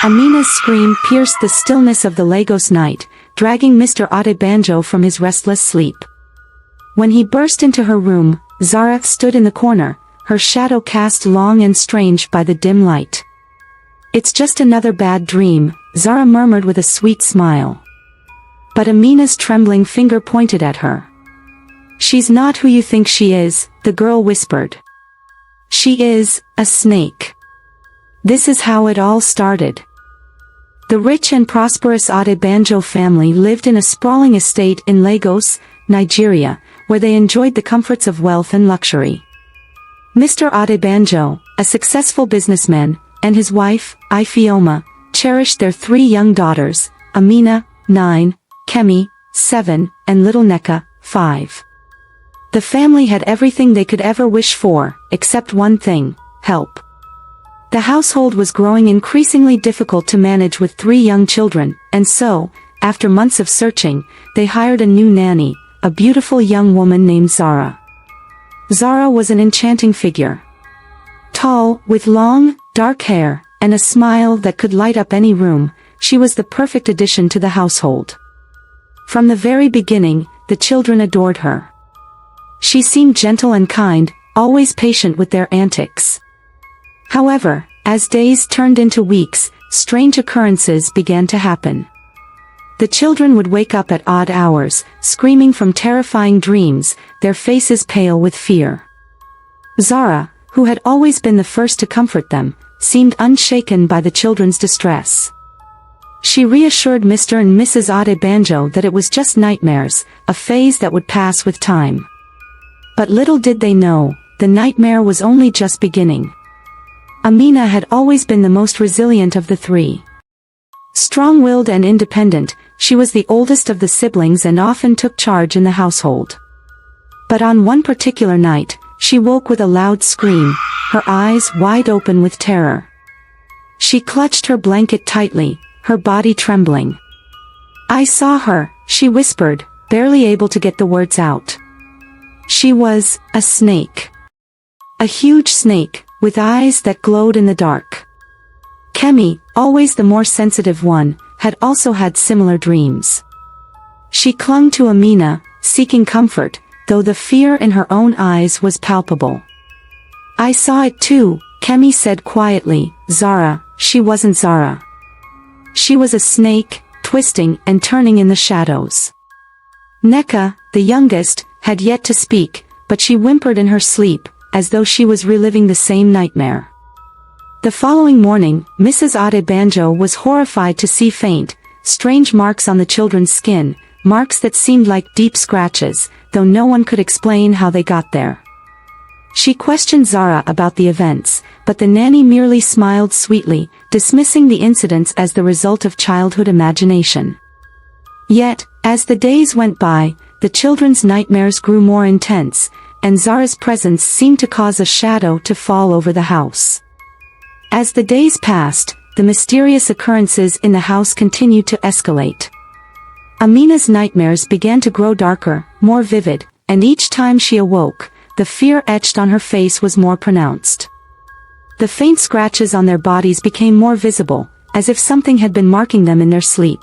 Amina's scream pierced the stillness of the Lagos night, dragging Mr. Adebanjo from his restless sleep. When he burst into her room, Zara stood in the corner, her shadow cast long and strange by the dim light. "It's just another bad dream," Zara murmured with a sweet smile. But Amina's trembling finger pointed at her. "She's not who you think she is," the girl whispered. "She is a snake. This is how it all started." The rich and prosperous Adebanjo family lived in a sprawling estate in Lagos, Nigeria, where they enjoyed the comforts of wealth and luxury. Mr. Adebanjo, a successful businessman, and his wife, Ifeoma, cherished their 3 young daughters, Amina, 9, Kemi, 7, and little Nneka, 5. The family had everything they could ever wish for, except one thing: help. The household was growing increasingly difficult to manage with 3 young children, and so, after months of searching, they hired a new nanny, a beautiful young woman named Zara. Zara was an enchanting figure. Tall, with long, dark hair, and a smile that could light up any room, she was the perfect addition to the household. From the very beginning, the children adored her. She seemed gentle and kind, always patient with their antics. However, as days turned into weeks, strange occurrences began to happen. The children would wake up at odd hours, screaming from terrifying dreams, their faces pale with fear. Zara, who had always been the first to comfort them, seemed unshaken by the children's distress. She reassured Mr. and Mrs. Adebanjo that it was just nightmares, a phase that would pass with time. But little did they know, the nightmare was only just beginning. Amina had always been the most resilient of the 3. Strong-willed and independent, she was the oldest of the siblings and often took charge in the household. But on one particular night, she woke with a loud scream, her eyes wide open with terror. She clutched her blanket tightly, her body trembling. "I saw her," she whispered, barely able to get the words out. She was a snake. A huge snake, with eyes that glowed in the dark. Kemi, always the more sensitive one, had also had similar dreams. She clung to Amina, seeking comfort, though the fear in her own eyes was palpable. "I saw it too," Kemi said quietly. "Zara, she wasn't Zara. She was a snake, twisting and turning in the shadows." Nneka, the youngest, had yet to speak, but she whimpered in her sleep, as though she was reliving the same nightmare. The following morning, Mrs. Adebanjo was horrified to see faint, strange marks on the children's skin, marks that seemed like deep scratches, though no one could explain how they got there. She questioned Zara about the events, but the nanny merely smiled sweetly, dismissing the incidents as the result of childhood imagination. Yet, as the days went by, the children's nightmares grew more intense, and Zara's presence seemed to cause a shadow to fall over the house. As the days passed, the mysterious occurrences in the house continued to escalate. Amina's nightmares began to grow darker, more vivid, and each time she awoke, the fear etched on her face was more pronounced. The faint scratches on their bodies became more visible, as if something had been marking them in their sleep.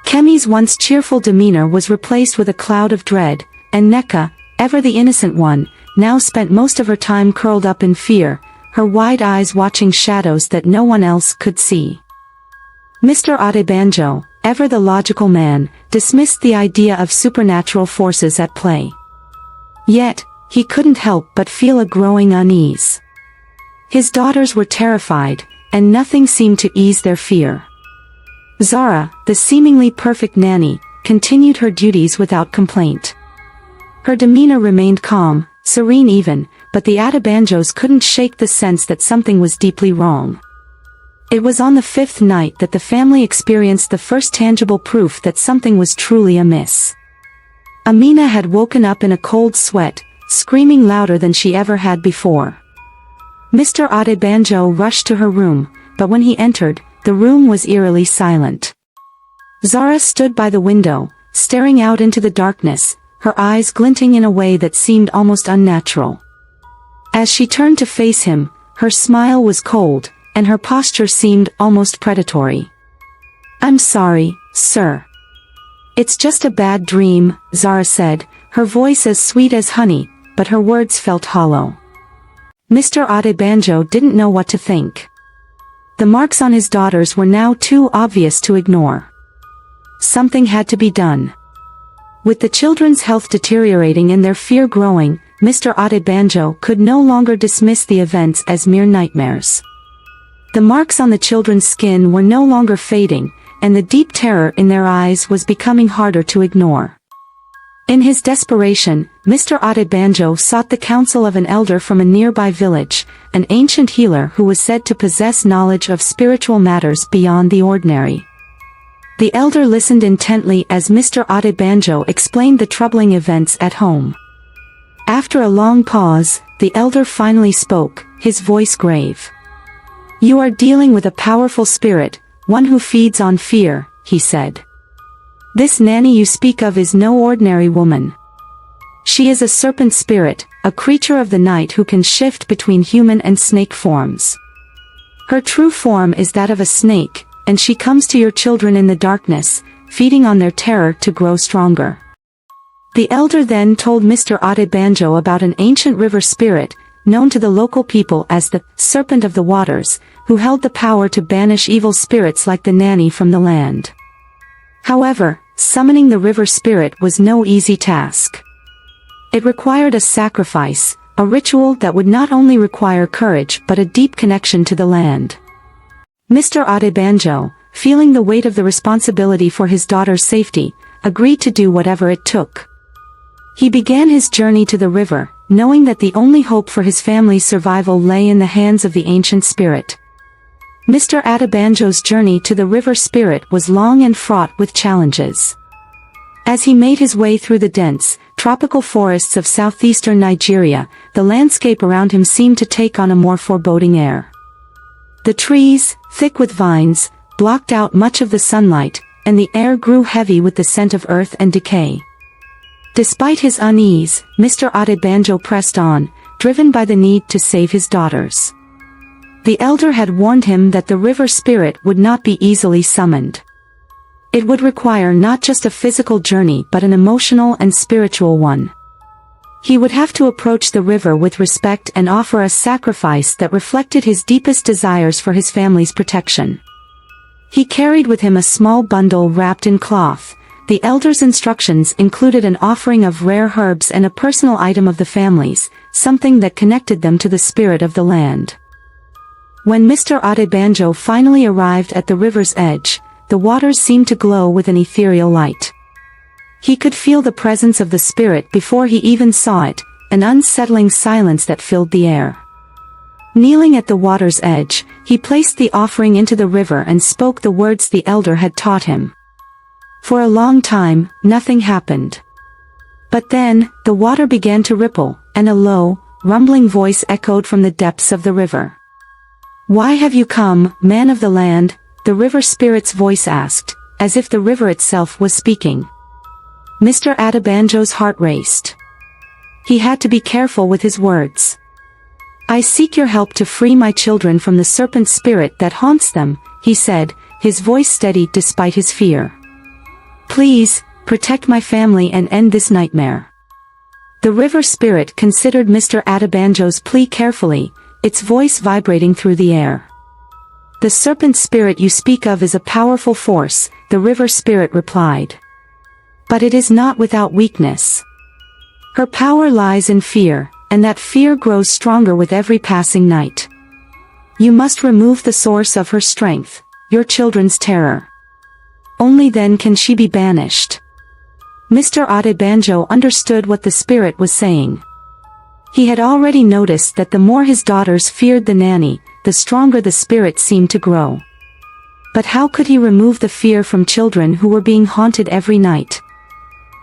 Kemi's once cheerful demeanor was replaced with a cloud of dread, and Nneka, ever the innocent one, now spent most of her time curled up in fear, her wide eyes watching shadows that no one else could see. Mr. Adebanjo, ever the logical man, dismissed the idea of supernatural forces at play. Yet, he couldn't help but feel a growing unease. His daughters were terrified, and nothing seemed to ease their fear. Zara, the seemingly perfect nanny, continued her duties without complaint. Her demeanor remained calm, serene even, but the Adebanjos couldn't shake the sense that something was deeply wrong. It was on the 5th night that the family experienced the first tangible proof that something was truly amiss. Amina had woken up in a cold sweat, screaming louder than she ever had before. Mr. Adebanjo rushed to her room, but when he entered, the room was eerily silent. Zara stood by the window, staring out into the darkness, her eyes glinting in a way that seemed almost unnatural. As she turned to face him, her smile was cold, and her posture seemed almost predatory. "I'm sorry, sir. It's just a bad dream," Zara said, her voice as sweet as honey, but her words felt hollow. Mr. Adebanjo didn't know what to think. The marks on his daughters were now too obvious to ignore. Something had to be done. With the children's health deteriorating and their fear growing, Mr. Adebanjo could no longer dismiss the events as mere nightmares. The marks on the children's skin were no longer fading, and the deep terror in their eyes was becoming harder to ignore. In his desperation, Mr. Adebanjo sought the counsel of an elder from a nearby village, an ancient healer who was said to possess knowledge of spiritual matters beyond the ordinary. The elder listened intently as Mr. Adebanjo explained the troubling events at home. After a long pause, the elder finally spoke, his voice grave. "You are dealing with a powerful spirit, one who feeds on fear," he said. "This Nanny you speak of is no ordinary woman. She is a serpent spirit, a creature of the night who can shift between human and snake forms. Her true form is that of a snake, and she comes to your children in the darkness, feeding on their terror to grow stronger." The elder then told Mr. Adebanjo about an ancient river spirit, known to the local people as the Serpent of the Waters, who held the power to banish evil spirits like the Nanny from the land. However, summoning the river spirit was no easy task. It required a sacrifice, a ritual that would not only require courage but a deep connection to the land. Mr. Adebanjo, feeling the weight of the responsibility for his daughter's safety, agreed to do whatever it took. He began his journey to the river, knowing that the only hope for his family's survival lay in the hands of the ancient spirit. Mr. Adebanjo's journey to the river spirit was long and fraught with challenges. As he made his way through the dense, tropical forests of southeastern Nigeria, the landscape around him seemed to take on a more foreboding air. The trees, thick with vines, blocked out much of the sunlight, and the air grew heavy with the scent of earth and decay. Despite his unease, Mr. Adebanjo pressed on, driven by the need to save his daughters. The elder had warned him that the river spirit would not be easily summoned. It would require not just a physical journey but an emotional and spiritual one. He would have to approach the river with respect and offer a sacrifice that reflected his deepest desires for his family's protection. He carried with him a small bundle wrapped in cloth. The elder's instructions included an offering of rare herbs and a personal item of the family's, something that connected them to the spirit of the land. When Mr. Adebanjo finally arrived at the river's edge, the waters seemed to glow with an ethereal light. He could feel the presence of the spirit before he even saw it, an unsettling silence that filled the air. Kneeling at the water's edge, he placed the offering into the river and spoke the words the elder had taught him. For a long time, nothing happened. But then, the water began to ripple, and a low, rumbling voice echoed from the depths of the river. "Why have you come, man of the land?" the river spirit's voice asked, as if the river itself was speaking. Mr. Adebanjo's heart raced. He had to be careful with his words. "I seek your help to free my children from the serpent spirit that haunts them," he said, his voice steady despite his fear. "Please, protect my family and end this nightmare." The river spirit considered Mr. Adebanjo's plea carefully, its voice vibrating through the air. "The serpent spirit you speak of is a powerful force," the river spirit replied. "But it is not without weakness. Her power lies in fear, and that fear grows stronger with every passing night. You must remove the source of her strength, your children's terror. Only then can she be banished." Mr. Adebanjo understood what the spirit was saying. He had already noticed that the more his daughters feared the Nanny, the stronger the spirit seemed to grow. But how could he remove the fear from children who were being haunted every night?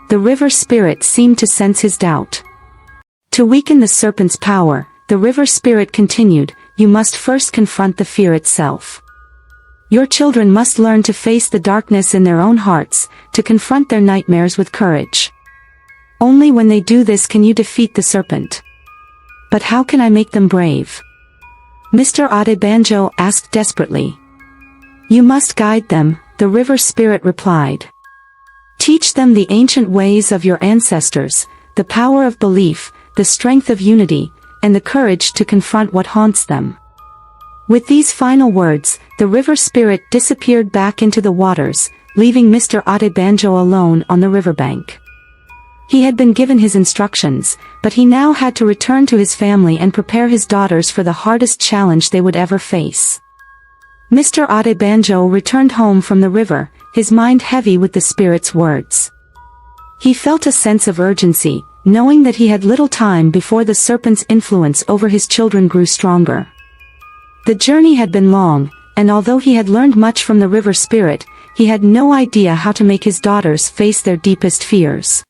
The river spirit seemed to sense his doubt. To weaken the serpent's power, the river spirit continued, "You must first confront the fear itself. Your children must learn to face the darkness in their own hearts, to confront their nightmares with courage. Only when they do this can you defeat the serpent." "But how can I make them brave?" Mr. Adebanjo asked desperately. You must guide them, the river spirit replied. Teach them the ancient ways of your ancestors, the power of belief, the strength of unity, and the courage to confront what haunts them. With these final words, the river spirit disappeared back into the waters, leaving Mr. Adebanjo alone on the riverbank. He had been given his instructions, but he now had to return to his family and prepare his daughters for the hardest challenge they would ever face. Mr. Adebanjo returned home from the river, his mind heavy with the spirit's words. He felt a sense of urgency, knowing that he had little time before the serpent's influence over his children grew stronger. The journey had been long, and although he had learned much from the river spirit, he had no idea how to make his daughters face their deepest fears.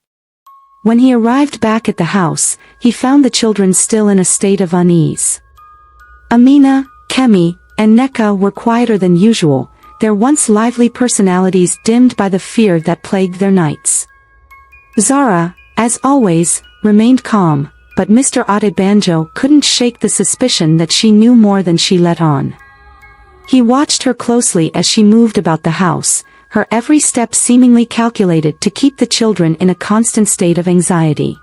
When he arrived back at the house, he found the children still in a state of unease. Amina, Kemi, and Neka were quieter than usual, their once lively personalities dimmed by the fear that plagued their nights. Zara, as always, remained calm, but Mr. Adebanjo couldn't shake the suspicion that she knew more than she let on. He watched her closely as she moved about the house, her every step seemingly calculated to keep the children in a constant state of anxiety.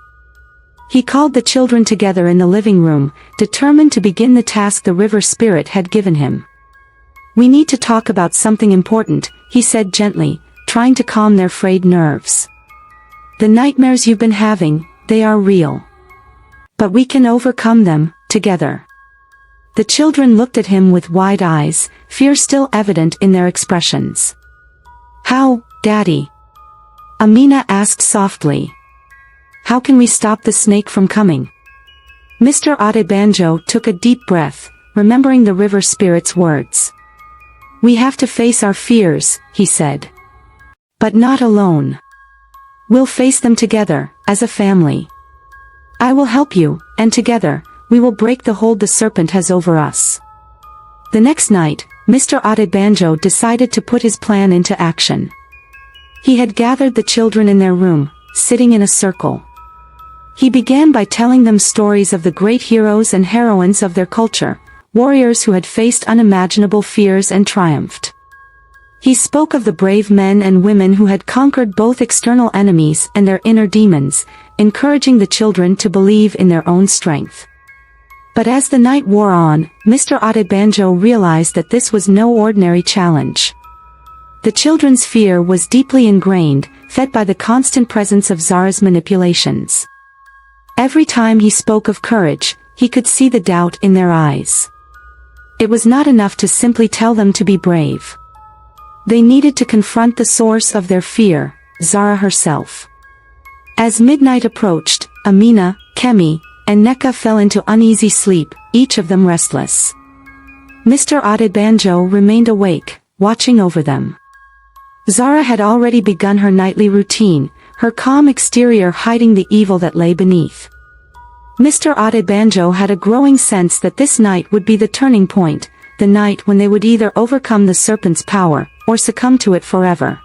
He called the children together in the living room, determined to begin the task the river spirit had given him. We need to talk about something important, he said gently, trying to calm their frayed nerves. The nightmares you've been having, they are real. But we can overcome them, together. The children looked at him with wide eyes, fear still evident in their expressions. How, Daddy? Amina asked softly. How can we stop the snake from coming? Mr. Adebanjo took a deep breath, remembering the river spirit's words. We have to face our fears, he said. But not alone. We'll face them together, as a family. I will help you, and together, we will break the hold the serpent has over us. The next night, Mr. Adebanjo decided to put his plan into action. He had gathered the children in their room, sitting in a circle. He began by telling them stories of the great heroes and heroines of their culture, warriors who had faced unimaginable fears and triumphed. He spoke of the brave men and women who had conquered both external enemies and their inner demons, encouraging the children to believe in their own strength. But as the night wore on, Mr. Adebanjo realized that this was no ordinary challenge. The children's fear was deeply ingrained, fed by the constant presence of Zara's manipulations. Every time he spoke of courage, he could see the doubt in their eyes. It was not enough to simply tell them to be brave. They needed to confront the source of their fear, Zara herself. As midnight approached, Amina, Kemi, and Neka fell into uneasy sleep, each of them restless. Mr. Adebanjo remained awake, watching over them. Zara had already begun her nightly routine, her calm exterior hiding the evil that lay beneath. Mr. Adebanjo had a growing sense that this night would be the turning point, the night when they would either overcome the serpent's power, or succumb to it forever.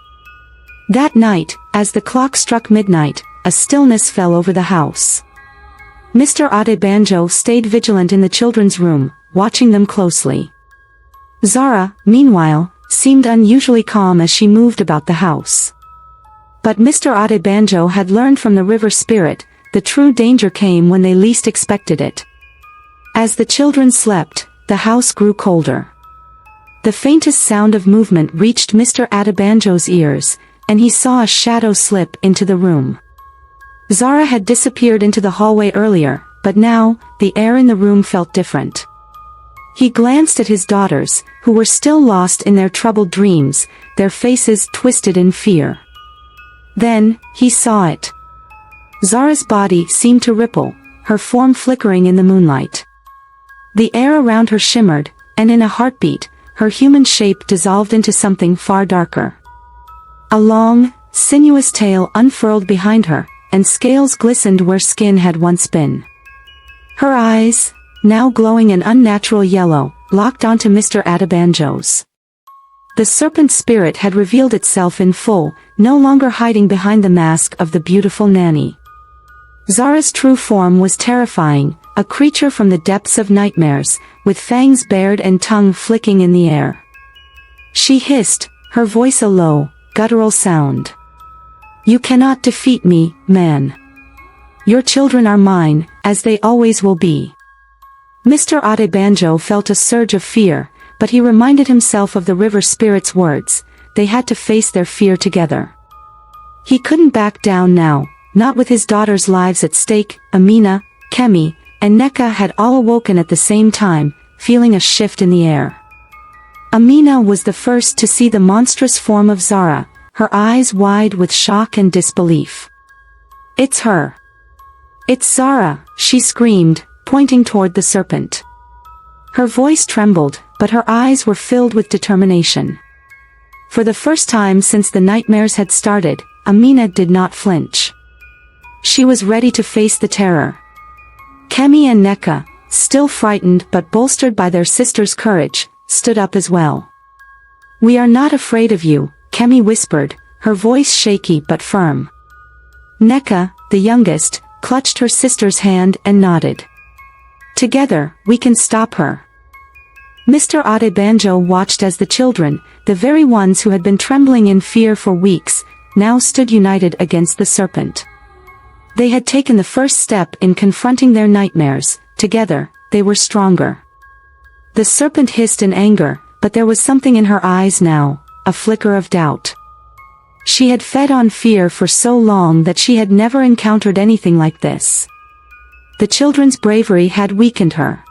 That night, as the clock struck midnight, a stillness fell over the house. Mr. Adebanjo stayed vigilant in the children's room, watching them closely. Zara, meanwhile, seemed unusually calm as she moved about the house. But Mr. Adebanjo had learned from the river spirit, the true danger came when they least expected it. As the children slept, the house grew colder. The faintest sound of movement reached Mr. Adebanjo's ears, and he saw a shadow slip into the room. Zara had disappeared into the hallway earlier, but now, the air in the room felt different. He glanced at his daughters, who were still lost in their troubled dreams, their faces twisted in fear. Then, he saw it. Zara's body seemed to ripple, her form flickering in the moonlight. The air around her shimmered, and in a heartbeat, her human shape dissolved into something far darker. A long, sinuous tail unfurled behind her, and scales glistened where skin had once been. Her eyes, now glowing an unnatural yellow, locked onto Mr. Adebanjo's. The serpent spirit had revealed itself in full, no longer hiding behind the mask of the beautiful Nanny. Zara's true form was terrifying, a creature from the depths of nightmares, with fangs bared and tongue flicking in the air. She hissed, her voice a low, guttural sound. "You cannot defeat me, man. Your children are mine, as they always will be." Mr. Adebanjo felt a surge of fear, but he reminded himself of the river spirit's words. They had to face their fear together. He couldn't back down now, not with his daughters' lives at stake. Amina, Kemi, and Neka had all awoken at the same time, feeling a shift in the air. Amina was the first to see the monstrous form of Zara, her eyes wide with shock and disbelief. "It's her. It's Zara," she screamed, pointing toward the serpent. Her voice trembled, but her eyes were filled with determination. For the first time since the nightmares had started, Amina did not flinch. She was ready to face the terror. Kemi and Neka, still frightened but bolstered by their sister's courage, stood up as well. "We are not afraid of you," Kemi whispered, her voice shaky but firm. Neka, the youngest, clutched her sister's hand and nodded. "Together, we can stop her." Mr. Adebanjo watched as the children, the very ones who had been trembling in fear for weeks, now stood united against the serpent. They had taken the first step in confronting their nightmares. Together, they were stronger. The serpent hissed in anger, but there was something in her eyes now, a flicker of doubt. She had fed on fear for so long that she had never encountered anything like this. The children's bravery had weakened her.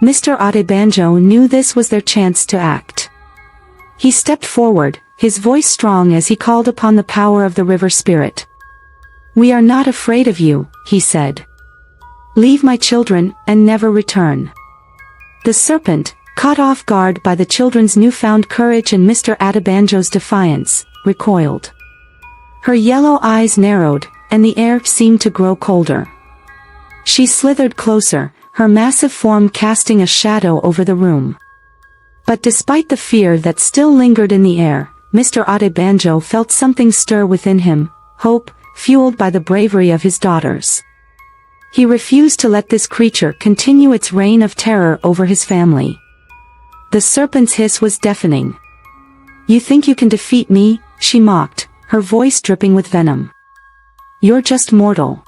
Mr. Adebanjo knew this was their chance to act. He stepped forward, his voice strong as he called upon the power of the river spirit. "We are not afraid of you," he said. "Leave my children, and never return." The serpent, caught off guard by the children's newfound courage and Mr. Adebanjo's defiance, recoiled. Her yellow eyes narrowed, and the air seemed to grow colder. She slithered closer, her massive form casting a shadow over the room. But despite the fear that still lingered in the air, Mr. Adebanjo felt something stir within him, hope, fueled by the bravery of his daughters. He refused to let this creature continue its reign of terror over his family. The serpent's hiss was deafening. "You think you can defeat me?" she mocked, her voice dripping with venom. "You're just mortal.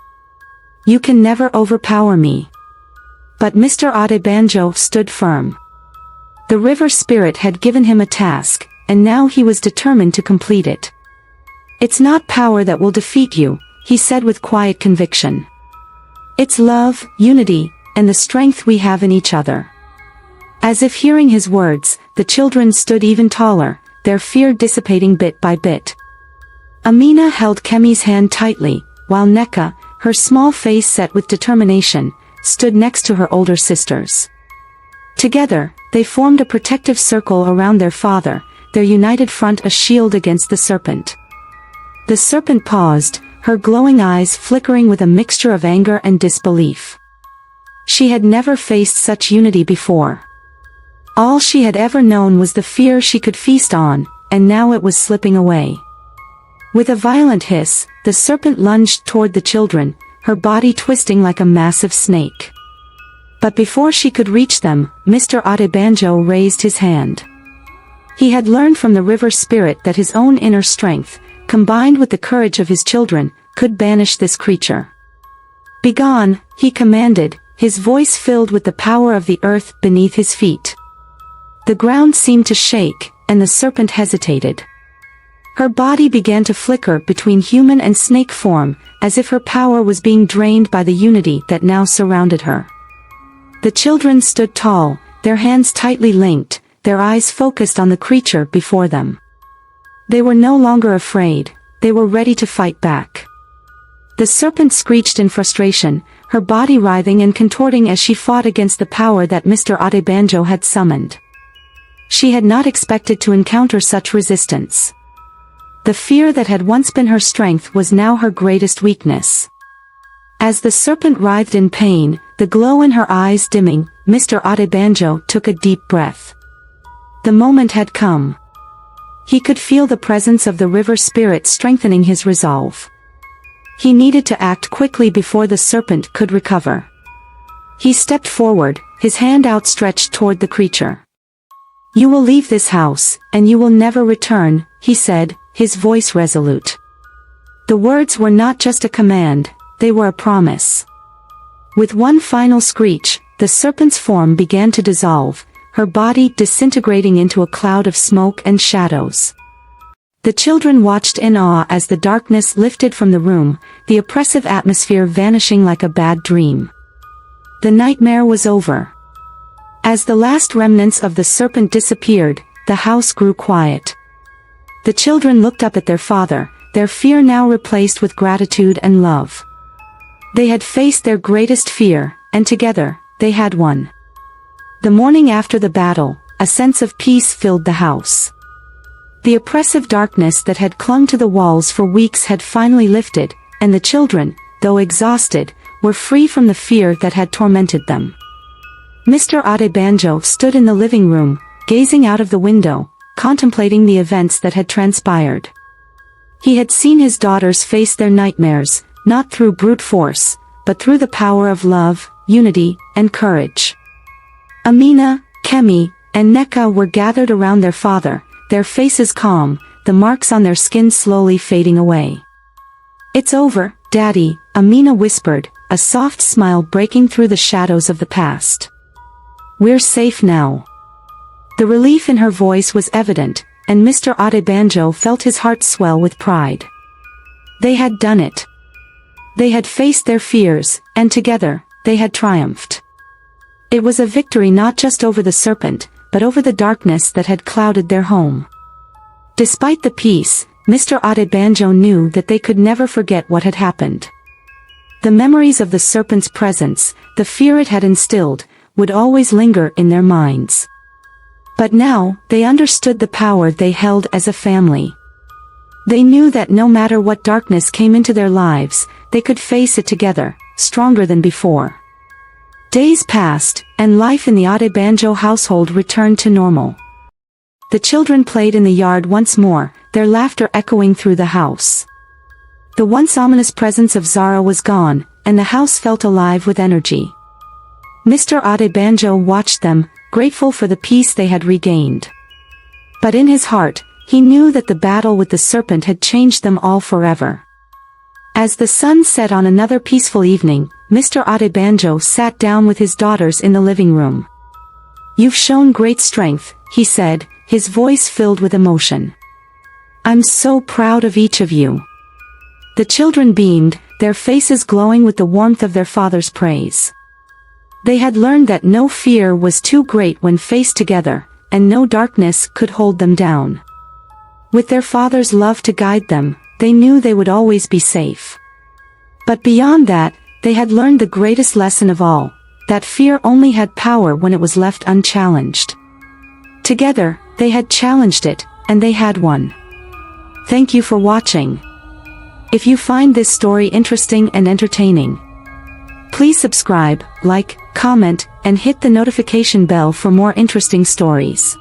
You can never overpower me." But Mr. Adebanjo stood firm. The river spirit had given him a task, and now he was determined to complete it. "It's not power that will defeat you," he said with quiet conviction. "It's love, unity, and the strength we have in each other." As if hearing his words, the children stood even taller, their fear dissipating bit by bit. Amina held Kemi's hand tightly, while Neka, her small face set with determination, stood next to her older sisters. Together, they formed a protective circle around their father, their united front a shield against the serpent. The serpent paused, her glowing eyes flickering with a mixture of anger and disbelief. She had never faced such unity before. All she had ever known was the fear she could feast on, and now it was slipping away. With a violent hiss, the serpent lunged toward the children, her body twisting like a massive snake. But before she could reach them, Mr. Adebanjo raised his hand. He had learned from the river spirit that his own inner strength, combined with the courage of his children, could banish this creature. "Begone," he commanded, his voice filled with the power of the earth beneath his feet. The ground seemed to shake, and the serpent hesitated. Her body began to flicker between human and snake form, as if her power was being drained by the unity that now surrounded her. The children stood tall, their hands tightly linked, their eyes focused on the creature before them. They were no longer afraid, they were ready to fight back. The serpent screeched in frustration, her body writhing and contorting as she fought against the power that Mr. Adebanjo had summoned. She had not expected to encounter such resistance. The fear that had once been her strength was now her greatest weakness. As the serpent writhed in pain, the glow in her eyes dimming, Mr. Adebanjo took a deep breath. The moment had come. He could feel the presence of the river spirit strengthening his resolve. He needed to act quickly before the serpent could recover. He stepped forward, his hand outstretched toward the creature. "You will leave this house, and you will never return," he said, his voice resolute. The words were not just a command, they were a promise. With one final screech, the serpent's form began to dissolve, her body disintegrating into a cloud of smoke and shadows. The children watched in awe as the darkness lifted from the room, the oppressive atmosphere vanishing like a bad dream. The nightmare was over. As the last remnants of the serpent disappeared, the house grew quiet. The children looked up at their father, their fear now replaced with gratitude and love. They had faced their greatest fear, and together, they had won. The morning after the battle, a sense of peace filled the house. The oppressive darkness that had clung to the walls for weeks had finally lifted, and the children, though exhausted, were free from the fear that had tormented them. Mr. Adebanjo stood in the living room, gazing out of the window, contemplating the events that had transpired. He had seen his daughters face their nightmares, not through brute force, but through the power of love, unity, and courage. Amina, Kemi, and Neka were gathered around their father, their faces calm, the marks on their skin slowly fading away. "It's over, Daddy," Amina whispered, a soft smile breaking through the shadows of the past. "We're safe now." The relief in her voice was evident, and Mr. Adebanjo felt his heart swell with pride. They had done it. They had faced their fears, and together, they had triumphed. It was a victory not just over the serpent, but over the darkness that had clouded their home. Despite the peace, Mr. Adebanjo knew that they could never forget what had happened. The memories of the serpent's presence, the fear it had instilled, would always linger in their minds. But now, they understood the power they held as a family. They knew that no matter what darkness came into their lives, they could face it together, stronger than before. Days passed, and life in the Adebanjo household returned to normal. The children played in the yard once more, their laughter echoing through the house. The once ominous presence of Zara was gone, and the house felt alive with energy. Mr. Adebanjo watched them, grateful for the peace they had regained. But in his heart, he knew that the battle with the serpent had changed them all forever. As the sun set on another peaceful evening, Mr. Adebanjo sat down with his daughters in the living room. "You've shown great strength," he said, his voice filled with emotion. "I'm so proud of each of you." The children beamed, their faces glowing with the warmth of their father's praise. They had learned that no fear was too great when faced together, and no darkness could hold them down. With their father's love to guide them, they knew they would always be safe. But beyond that, they had learned the greatest lesson of all, that fear only had power when it was left unchallenged. Together, they had challenged it, and they had won. Thank you for watching. If you find this story interesting and entertaining, please subscribe, like, comment, and hit the notification bell for more interesting stories.